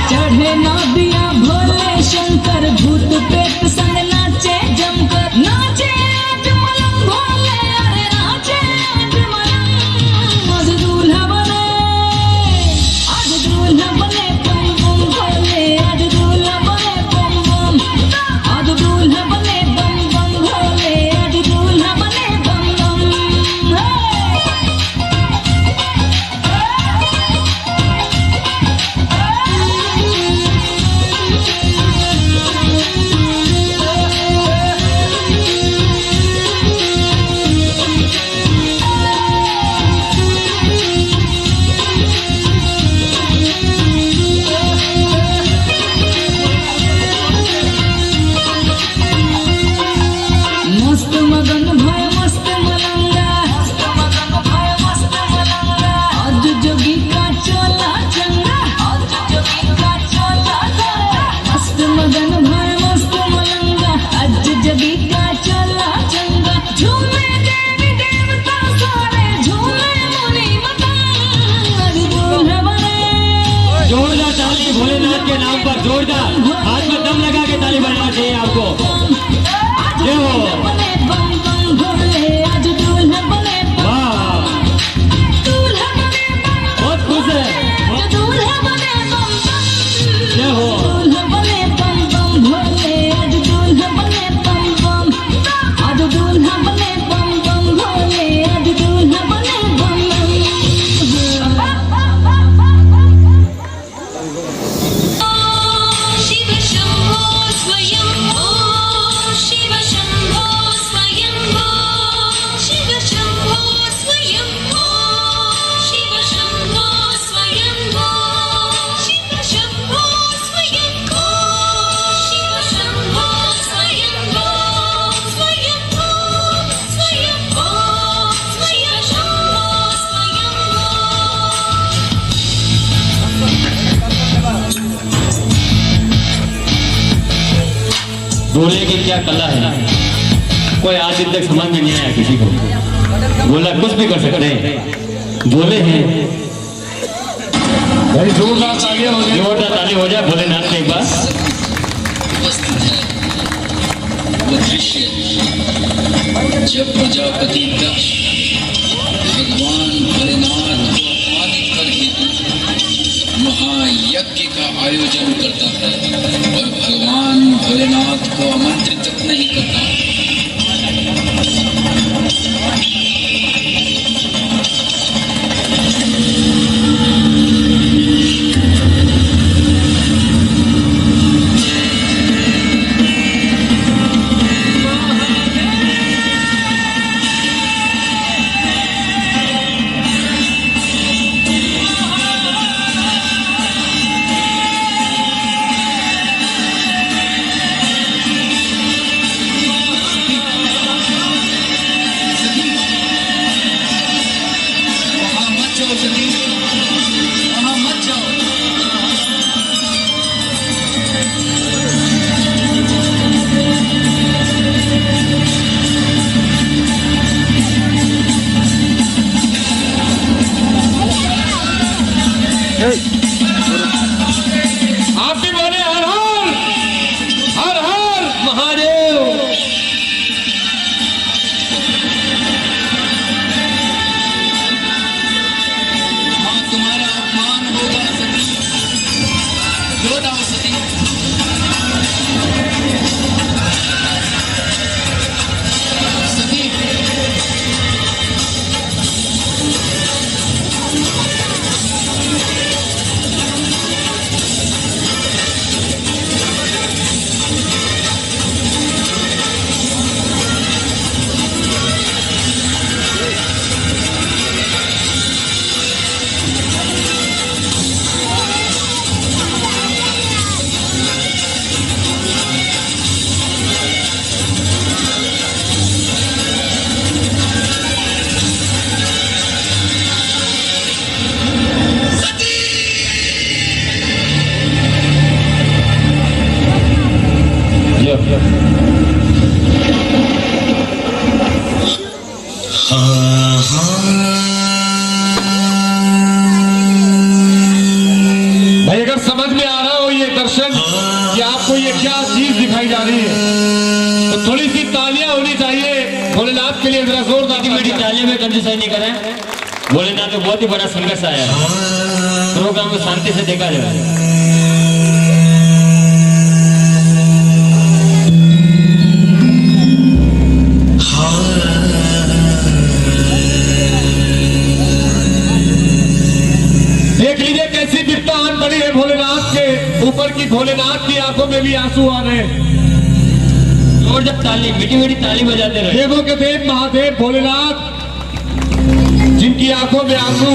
चढ़े नदिया भोले शंकर भूत प्रेत संग नाचे जमकर नाचे आज मलंग भोले अरे नाचे आज मलंग आज दूल्हा बने बम बम भोले आज दूल्हा बने बम बम आज दूल्हा बने बम बम भोले आज दूल्हा बने बम बम मस्त मगन भय मस्त मलंगा आज जोगी का चोला चंगा आज जोगी का चोला चंगा मस्त मगन भय मस्त मलंगा आज जोगी का चोला चंगा झूमे देवी देवता सारे झूमे मुनि मतंग आज दूल्हा बने जोरदार ताली भोलेनाथ के नाम पर जोरदार हाथ में दम लगा के ताली बजाना चाहिए आपको। जय हो। बने बम बम भोले आज दूल्हा बने वाह दूल्हा बने बहुत खुश है। दूल्हा बने बम बम जय हो। दूल्हा बने बम बम भोले आज दूल्हा बने बम बम आज दूल्हा बने बम बम भोले आज दूल्हा बने बम बम शिव शंभो स्वयंभो शिव शंभो स्वयंभो शिव शंभो स्वयंभो शिव शंभो स्वयंभो शिव शंभो स्वयंभो शिव शंभो स्वयंभो स्वयंभो स्वयंभो शिव शंभो बोले की क्या कला है, कोई आज तक समझ में नहीं आया किसी को। बोला कुछ भी कर सकते हैं, बोले हैं। भाई जोरदार तालियां हो जाए, जोरदार ताली हो जाए भोलेनाथ ने एक बार। वो दृश्य जब प्रजापति दक्ष भगवान भोलेनाथ को अपमानित कर हेतु महायज्ञ का आयोजन करता है और भगवान भोलेनाथ को आमंत्रित तक नहीं करता। आप भी बोले हर हर महादेव। हाँ, तुम्हारा अपमान होगा सती, क्रोध आओ सती। सती भाई अगर समझ में आ रहा हो भगवान कि आपको ये क्या चीज दिखाई जा रही है, तो थोड़ी सी तालियां होनी चाहिए भोलेनाथ के लिए, जरा जोरदार मेरी तालियों में कंजूसाई नहीं करें। भोलेनाथ तो बहुत ही बड़ा संघर्ष आया है, प्रोग्राम को शांति से देखा जाए। देख लीजिए कैसी विपदा आन पड़ी है भोलेनाथ के ऊपर की, भोलेनाथ की आंखों में भी आंसू आ रहे हैं। और जब ताली मीठी मीठी ताली बजाते रहे, देवों के देव महादेव भोलेनाथ जिनकी आंखों में आंसू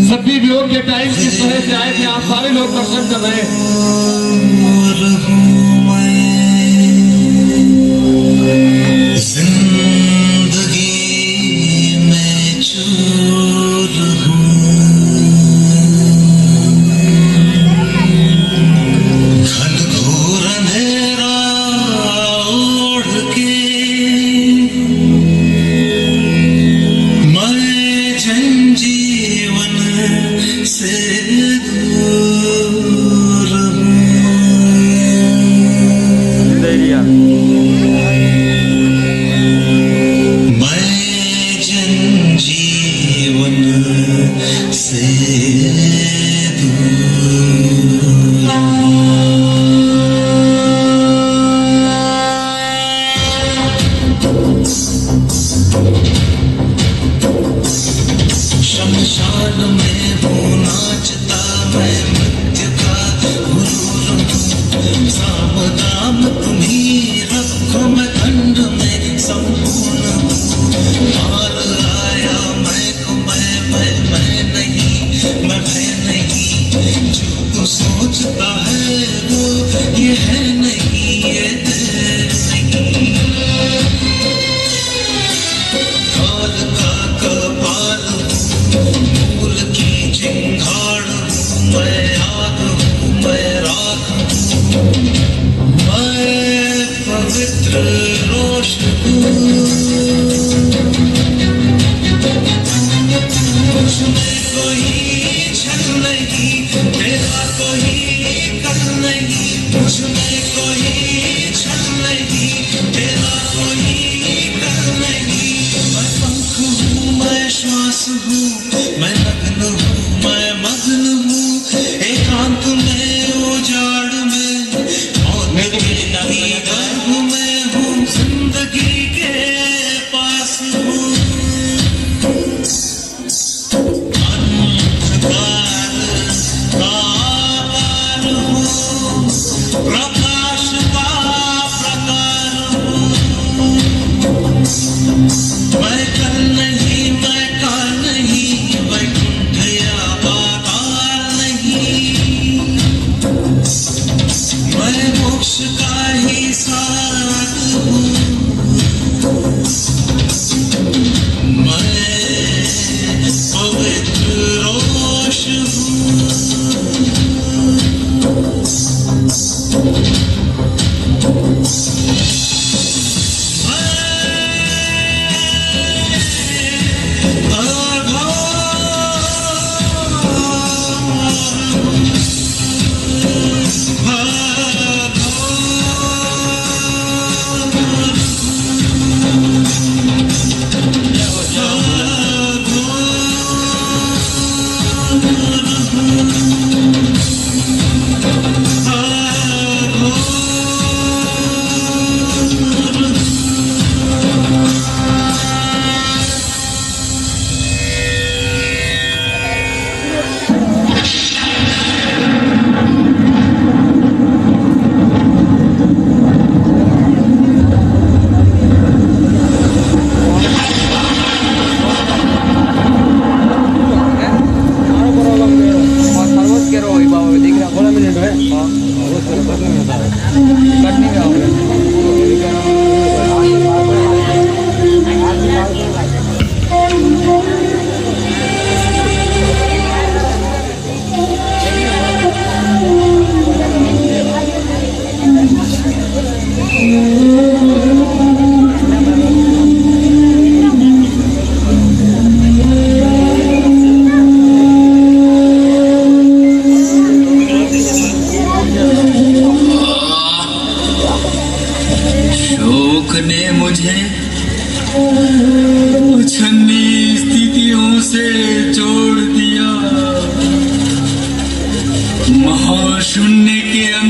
सभी वियोग के टाइम किस तरह से आए थे, आप सारे लोग दर्शन कर रहे हैं। शमशान में वो नाचता, मैं मृत्यु का गुरु रहूं। साम दाम तुम्ही रखो, मैं खंड में संपूर्ण हूँ। हार आया मैं को मैं नहीं, मैं भय नहीं। जो तू सोचता है वो ये है नहीं, ये है नहीं। काल का कपाल मूल की चिंगाड़ हूँ, मैं आग हूँ, मैं राख हूँ, मैं पवित्र रोष हूँ। मुझमें कोई छल नहीं, तेरा कोई कर नहीं। मुझमें कोई छल नहीं, तेरा कोई कर नहीं। मैं पंख हूँ, मैं श्वास हूँ, मैं नग्न हूँ, मैं मग्न हूँ। एकांत में उजाड़ में, मौत के गर्भ में हूँ, जिंदगी के पास हूँ। अंधकार का आकार हूँ, प्रकाश का प्रकार हूँ। मैं कल नहीं, मैं काल नहीं, वैकुंठ या पाताल नहीं। मैं मोक्ष का ही साथ हूँ। मैं पवित्र रोष हूँ।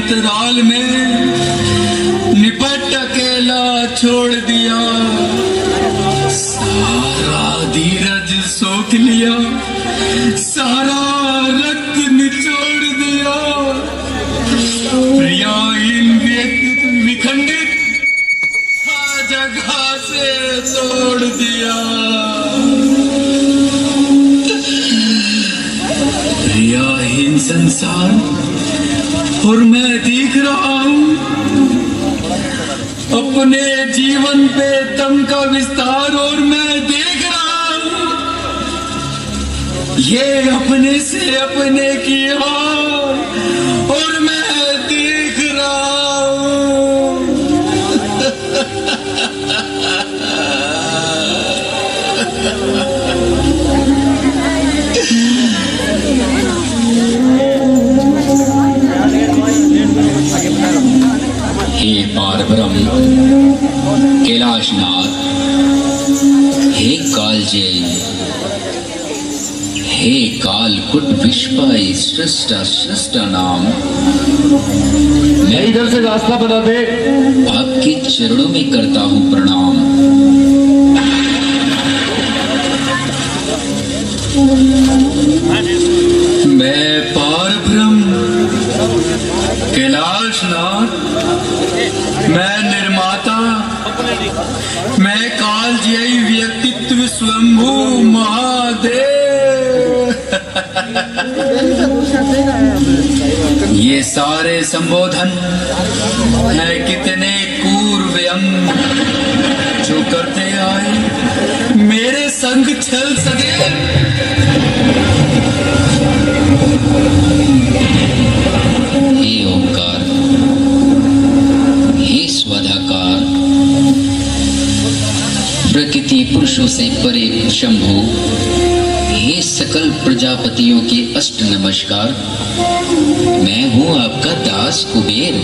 अंतराल में निपट अकेला छोड़ दिया, सारा धीरज सोख लिया, सारा रक्त निचोड़ दिया, प्रियाहीन व्यक्तित्व विखंडित जगह से तोड़ दिया। प्रियाहीन संसार और मैं देख रहा हूं अपने जीवन पे दम का विस्तार, और मैं देख रहा हूं ये अपने से अपने की हार, और मैं देख रहा हूं हे पारब्रह्म कैलाशनाथ, हे कालजय, हे कालकुट विश्वाय सृष्टा नाम, मैं इधर से रास्ता बना दे। आपके चरणों में करता हूं प्रणाम। मैं पारब्रह्म कैलाशनाथ, मैं निर्माता, मैं कालजयी व्यक्तित्व स्वयंभू महादेव। ये सारे संबोधन है कितने पूर्व अंग जो करते आए मेरे संग चल सके। हे ओंकार, हे स्वधाकार, प्रकृति पुरुषों से परे शंभु, हे सकल प्रजापतियों के अष्ट नमस्कार। मैं हूं आपका दास कुबेर।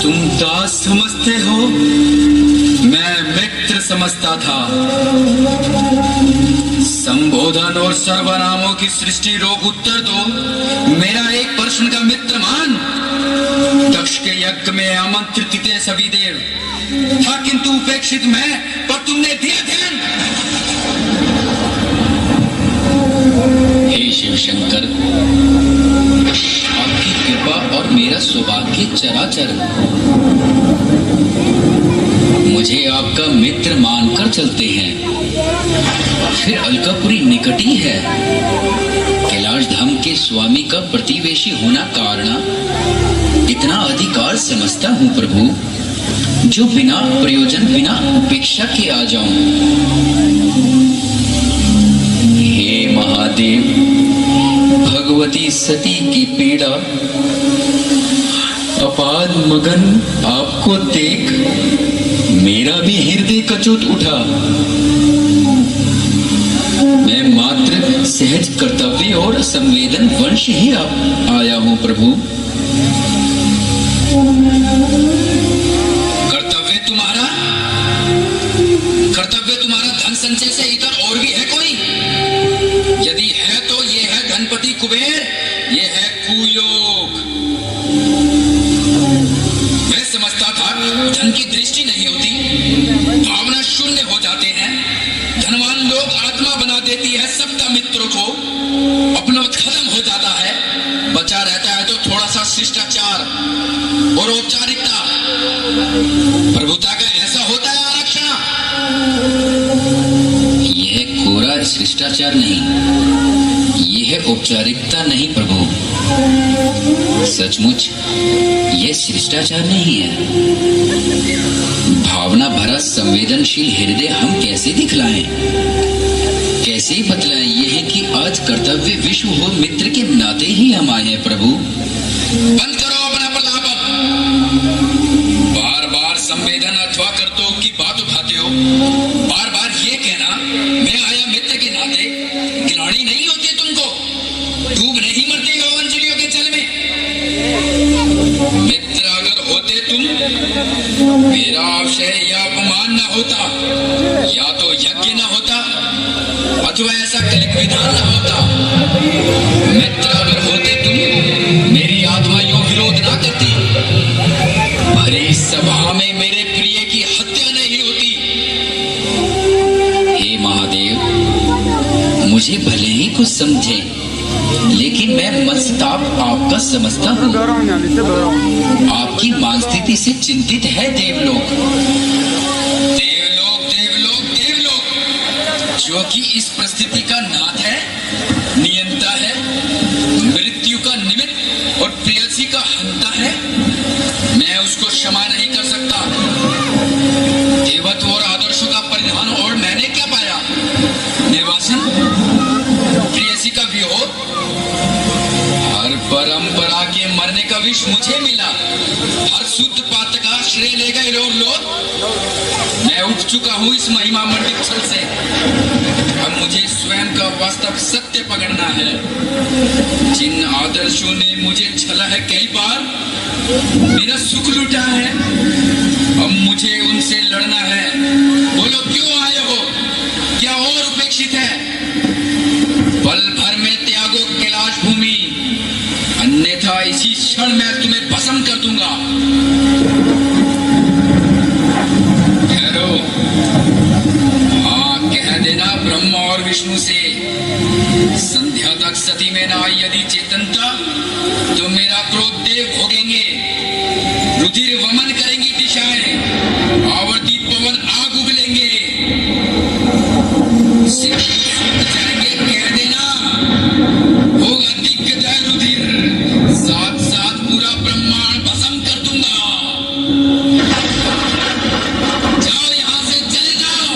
तुम दास समझते हो, मैं मित्र समझता था। संबोधन और सर्वनामों की सृष्टि रोग उत्तर दो, मेरा एक प्रश्न का मित्र मान। दक्ष के यज्ञ में आमंत्रित थे सभी देव, था किंतु उपेक्षित मैं, पर तुमने दिया ध्यान। हे शिव शंकर, आपकी कृपा और मेरा सौभाग्य चराचर, मुझे आपका मित्र मानकर चलते हैं। फिर अलकापुरी निकट ही है। कैलाश धाम के स्वामी का प्रतिवेशी होना कारण इतना अधिकार समझता हूं प्रभु, जो बिना प्रयोजन बिना उपेक्षा के आ जाऊं। हे महादेव, भगवती सती की पीड़ा अपाद मगन आपको देख मेरा भी हृदय कचोट उठा। मैं मात्र सहज कर्तव्य और संवेदन वंश ही आया हूं प्रभु। कर्तव्य तुम्हारा धन संचय से इतर और भी है कोई? यदि है तो ये है धनपति कुबेर, ये है कुयोग। मैं समझता था धन की दृष्टि नहीं होती, भावना शून्य हो जाते हैं। धनवान लोग आत्मा बना देती है सबका मित्रों को, अपना खत्म हो जाता है। बचा रहता है तो थोड़ा सा शिष्टाचार और औपचारिकता। प्रभुता का ऐसा होता है आरक्षण। यह कोरा शिष्टाचार नहीं, यह औपचारिकता नहीं प्रभु। सचमुच यह शिष्टाचार नहीं है। भावना भरा संवेदनशील हृदय हम कैसे दिखलाएं, कैसे बतलाएं? यह है कि आज कर्तव्य विश्व हो मित्र के नाते ही हम आए हैं प्रभु। बंद करो अपना प्रलापन। बार बार संवेदन अथवा कर्तव्य की बात उठाते हो। बार बार ये कहना मैं आया मित्र के नाते, गिलानी नहीं होती तुमको? डूब नहीं मरते हो अंजलियों के जल में? मित्र अगर होते तुम, मेरा आशय या अपमान न होता, या तो यज्ञ न होता अथवा ऐसा कलिक विधान न होता। मित्र अगर होते तुम, मुझे भले ही कुछ समझे, लेकिन मैं मनस्ताप आपका समझता हूँ। आपकी मान स्थिति से चिंतित है देवलोक। देवलोक देवलोक देवलोक जो कि इस परिस्थिति का नाथ है, नियंता है, मृत्यु का निमित्त और प्रेयसी का हंता है, मैं उसको क्षमा नहीं कर सकता। देवत्व और आदर्शों का परिधान और मैंने क्या पाया? निर्वासन, प्रेयसी का वियोग, हर परंपरा के मरने का विष मुझे मिला। हर शुद्ध पात्र का श्रेय ले गए लोग। मैं उठ चुका हूं इस महिमा मंडित छल से। अब मुझे स्वयं का वास्तव सत्य पकड़ना है। जिन आदर्शों ने मुझे छला है कई बार, मेरा सुख लुटा है, अब मुझे उनसे लड़ना है। बोलो क्यों आए हो? क्या और उपेक्षित है? पल भर में त्यागो कैलाश भूमि, अन्यथा इसी क्षण मैं तुम्हें भस्म कर दूंगा। ठहरो, हाँ कह देना ब्रह्मा और विष्णु से, संध्या तक सती में ना आई यदि चेतनता तो मेरा क्रोध देव भोगेंगे। रुधिर वमन करेंगी दिशाएं, आवर्ती पवन आग उगलेंगे, जाएंगे कह देना, होगा दिग्गजय रुधिर, साथ साथ पूरा ब्रह्मांड भस्म कर दूंगा। जाओ यहां से, चले जाओ।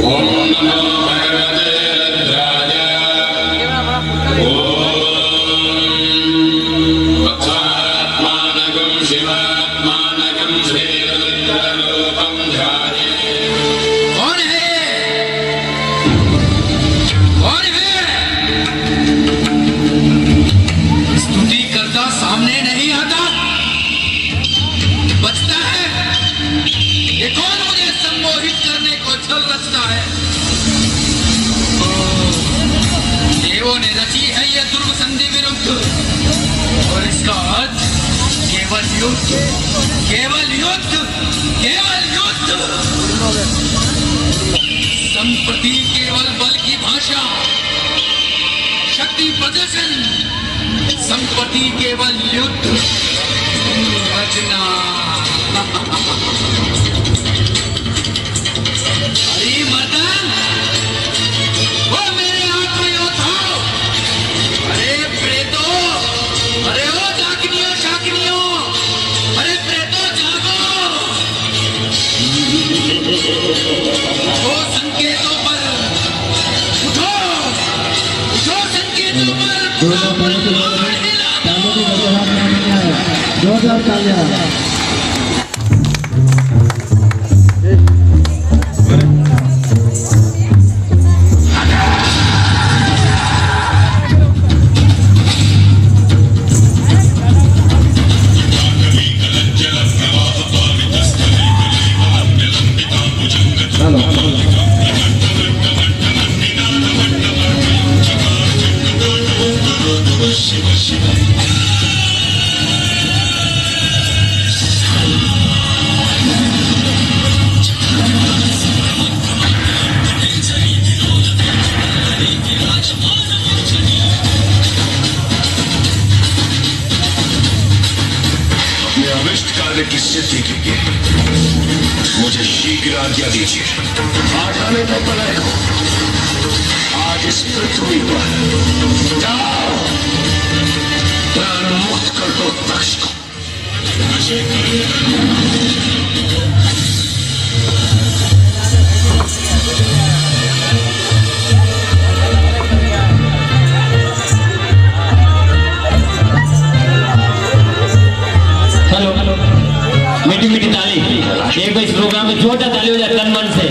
ओम नमो भगवते रुद्राय। ओम तत्सात्मानगं शिवात्मानगं श्रीरुद्ररूपं ध्याये। कौन है? कौन है? स्तुति करता सामने नहीं आता, बचता है। ये कौन मुझे सम्मोहित करने को छल रचता है? देवों ने रची है ये दुर्ग संधि विरुद्ध, और इसका अर्थ केवल युद्ध, केवल युद्ध, केवल युद्ध। संप्रति केवल बल की भाषा, शक्ति प्रदर्शन, संप्रति केवल युद्ध रचना। अरे मर्दन, वो मेरे आत्मयोद्धाओ, अरे प्रेतो, अरे ओ डाकिनियों शाकिनियों, अरे प्रेतो जागो, उठो संकेतों पर, उठो, उठो संकेतों पर, पूरा ब्रह्मांड हिला दो। जोरदार तालियां। अभिष्ट कार्य की सिद्धि के लिए मुझे शीघ्र आज्ञा दीजिए। आज आने तो प्रलय हो, आज इस पृथ्वी पर जाओ, प्राण मुक्त कर दो तक्ष को। हेलो, मीठी मीठी ताली। एक बार इस प्रोग्राम में छोटा ताली हो जाए तन मन से।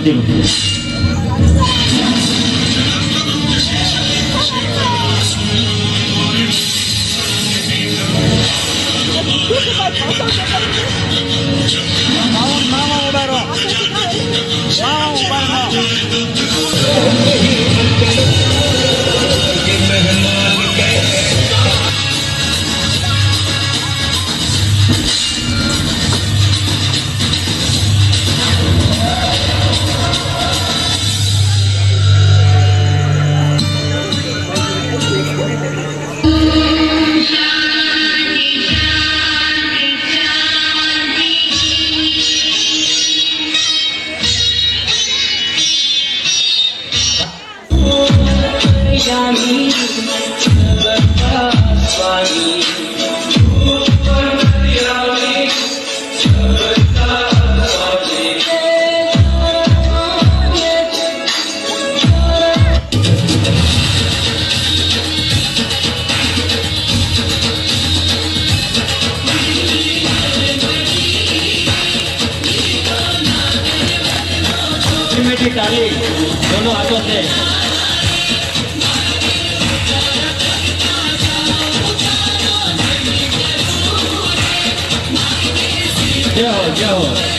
चलती हो। ताली दोनों हाथों से। जय हो जय हो।